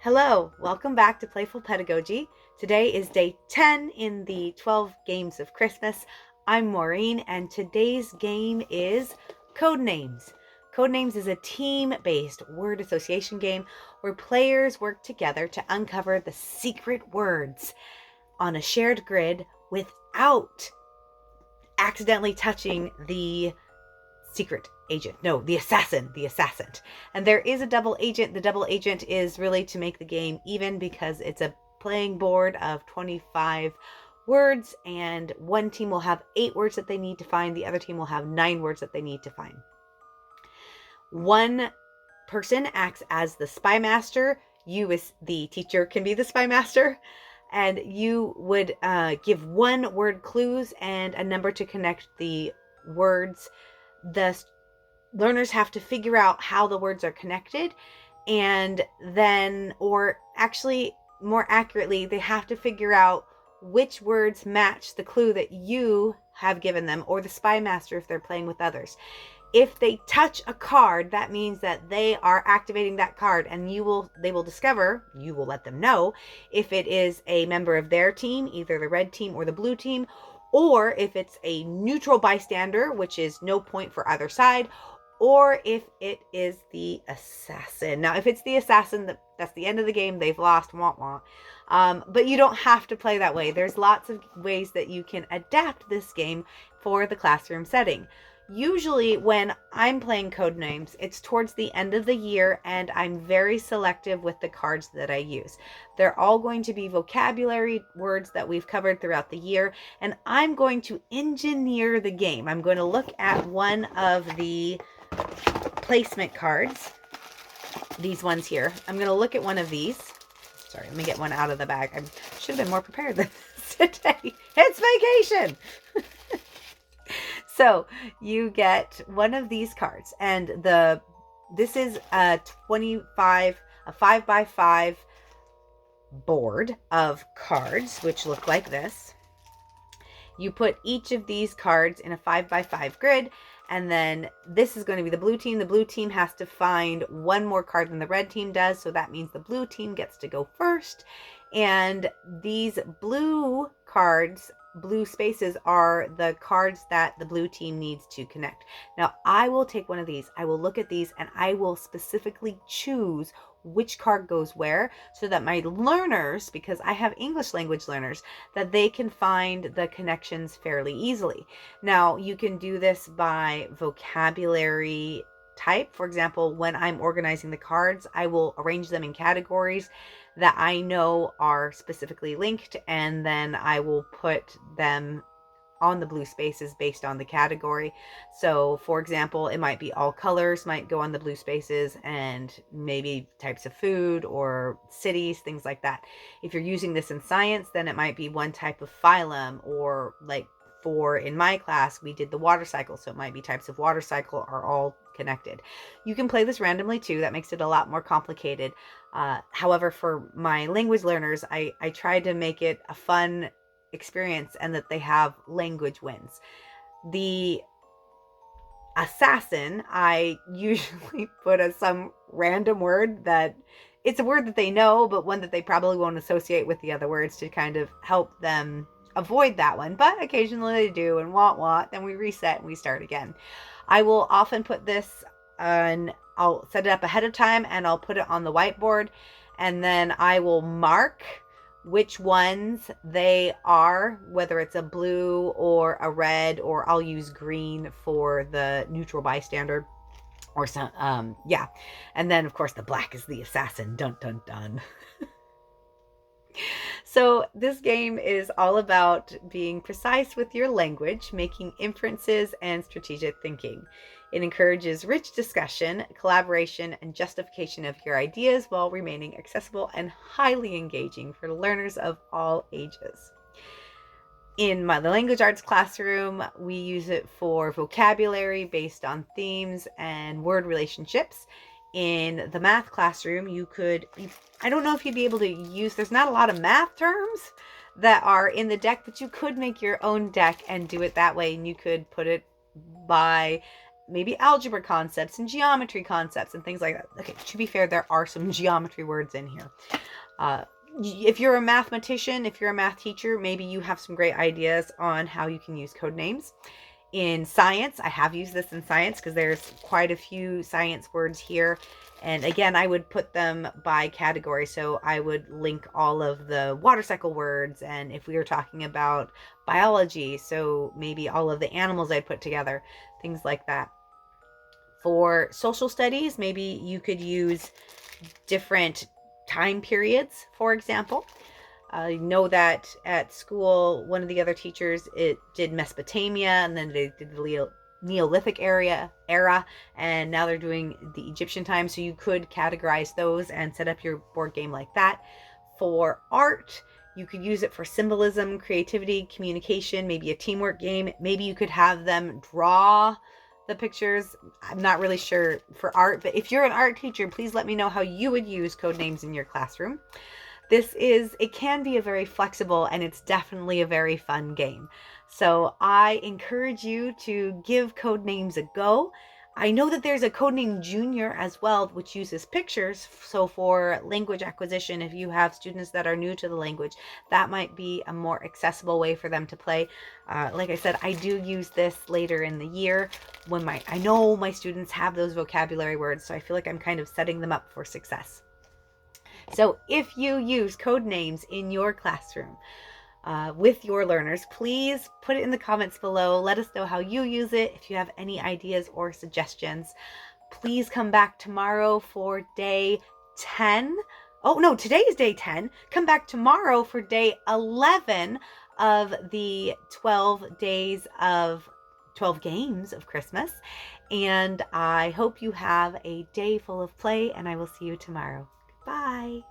Hello, welcome back to Playful Pedagogy. Today is day 10 in the 12 games of Christmas. I'm Maureen, and today's game is Codenames. Codenames is a team-based word association game where players work together to uncover the secret words on a shared grid without accidentally touching the secret agent. No, the assassin. And there is a double agent. The double agent is really to make the game even because it's a playing board of 25 words, and one team will have 8 words that they need to find. The other team will have 9 words that they need to find. One person acts as the spy master. You, as the teacher, can be the spy master. And you would give 1 word clues and a number to connect the words. The learners have to figure out how the words are connected, and then, or actually more accurately, they have to figure out which words match the clue that you have given them, or the spy master if they're playing with others. If they touch a card, that means that they are activating that card, and you will let them know if it is a member of their team, either the red team or the blue team, or if it's a neutral bystander, which is no point for either side, or if it is the assassin. Now, if it's the assassin, that's the end of the game. They've lost, but you don't have to play that way. There's lots of ways that you can adapt this game for the classroom setting. Usually when I'm playing Codenames, it's towards the end of the year, and I'm very selective with the cards that I use. They're all going to be vocabulary words that we've covered throughout the year, and I'm going to engineer the game. I'm going to look at one of the placement cards, these ones here. I'm going to look at one of these. Sorry, let me get one out of the bag. I should have been more prepared than this today. It's vacation! So you get one of these cards, and this is a 5x5 board of cards, which look like this. You put each of these cards in a 5x5 grid, and then this is going to be the blue team. The blue team has to find 1 more card than the red team does, so that means the blue team gets to go first. And these blue cards, blue spaces, are the cards that the blue team needs to connect. Now, I will take one of these. I will look at these, and I will specifically choose which card goes where, so that my learners, because I have English language learners, that they can find the connections fairly easily. Now, you can do this by vocabulary type. For example, when I'm organizing the cards, I will arrange them in categories that I know are specifically linked, and then I will put them on the blue spaces based on the category. So for example, it might be all colors might go on the blue spaces, and maybe types of food or cities, things like that. If you're using this in science, then it might be one type of phylum, or like in my class, we did the water cycle, so it might be types of water cycle are all connected. You can play this randomly too. That makes it a lot more complicated. However, for my language learners, I try to make it a fun experience, and that they have language wins. The assassin, I usually put as some random word that it's a word that they know, but one that they probably won't associate with the other words, to kind of help them avoid that one. But occasionally they do, and then we reset and we start again. I will often put this on, I'll set it up ahead of time, and I'll put it on the whiteboard, and then I will mark which ones they are, whether it's a blue or a red, or I'll use green for the neutral bystander, or some, and then of course the black is the assassin. Dun dun dun. So this game is all about being precise with your language, making inferences, and strategic thinking. It encourages rich discussion, collaboration, and justification of your ideas, while remaining accessible and highly engaging for learners of all ages. In the language arts classroom, we use it for vocabulary based on themes and word relationships. In the math classroom, I don't know if you'd be able to use, there's not a lot of math terms that are in the deck, but you could make your own deck and do it that way, and you could put it by maybe algebra concepts and geometry concepts and things like that. Okay, to be fair, there are some geometry words in here. If you're a mathematician, if you're a math teacher, maybe you have some great ideas on how you can use code names. In science, I have used this in science because there's quite a few science words here. And again, I would put them by category. So I would link all of the water cycle words. And if we were talking about biology, so maybe all of the animals I'd put together, things like that. For social studies, maybe you could use different time periods, for example. I know that at school, one of the other teachers, it did Mesopotamia, and then they did the Neolithic era, and now they're doing the Egyptian time. So you could categorize those and set up your board game like that. For art, you could use it for symbolism, creativity, communication, maybe a teamwork game. Maybe you could have them draw the pictures. I'm not really sure for art, but if you're an art teacher, please let me know how you would use code names in your classroom. It can be a very flexible, and it's definitely a very fun game. So I encourage you to give code names a go. I know that there's a Codename Junior as well, which uses pictures. So for language acquisition, if you have students that are new to the language, that might be a more accessible way for them to play. Like I said, I do use this later in the year when I know my students have those vocabulary words, so I feel like I'm kind of setting them up for success. So if you use code names in your classroom with your learners, please put it in the comments below. Let us know how you use it. If you have any ideas or suggestions, please come back tomorrow for day 10. Oh no, today is day 10. Come back tomorrow for day 11 of the 12 games of Christmas. And I hope you have a day full of play, and I will see you tomorrow. Bye.